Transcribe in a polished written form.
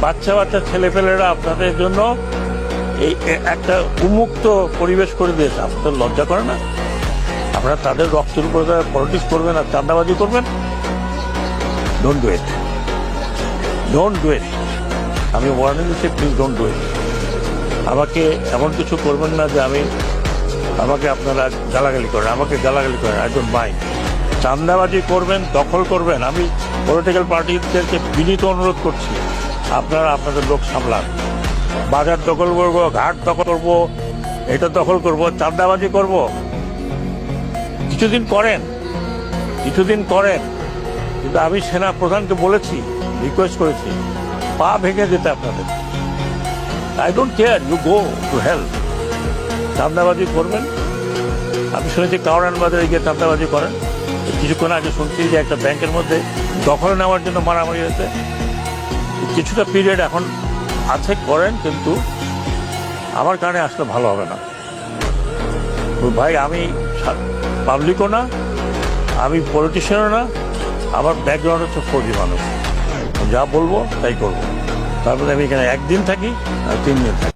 বাচ্চা বাচ্চা ছেলেপেলেরা আপনাদের জন্য এই একটা উন্মুক্ত পরিবেশ করে দিয়েছে। আপনাদের লজ্জা করে না? আপনারা তাদের রক্তের উপরে পলিটিক্স করবেন আর চাঁদাবাজি করবেন? Don't do it, don't do it. আমি ওয়ার্নিং দিচ্ছি, প্লিজ ডোন্ট ডু ইট। আমাকে এমন কিছু করবেন না যে আমাকে আপনারা গালাগালি করেন, আমাকে গালাগালি করেন, আই ডোন্ট মাইন্ড। চাঁদাবাজি করবেন, দখল করবেন, আমি পলিটিক্যাল পার্টিদেরকে বিনীত অনুরোধ করছি, আপনারা আপনাদের লোক সামলান। বাজার দখল করবো, ঘাট দখল করবো, এটা দখল করবো, চাঁদাবাজি করবো, কিছুদিন করেন, কিছুদিন করেন। কিন্তু আমি সেনা প্রধানকে বলেছি, রিকোয়েস্ট করেছি, পা ভেঙে যেতে আপনাদের। I don't care, you go to help. চাঁদাবাজি করবেন। আমি শুনেছি কাউরান বাজারে গিয়ে চাঁদাবাজি করেন। কিছুক্ষণ আগে শুনছি যে একটা ব্যাংকের মধ্যে দখল নেওয়ার জন্য মারামারি হয়েছে। কিছুটা পিরিয়ড এখন আছে, করেন, কিন্তু আমার কারণে আসলে ভালো হবে না ভাই। আমি পাবলিকও না, আমি পলিটিশিয়ানও না, আমার ব্যাকগ্রাউন্ড হচ্ছে ফৌজি মানুষ। যা বলবো তাই করবো। তারপরে আমি এখানে একদিন থাকি আর 3 দিন থাকি।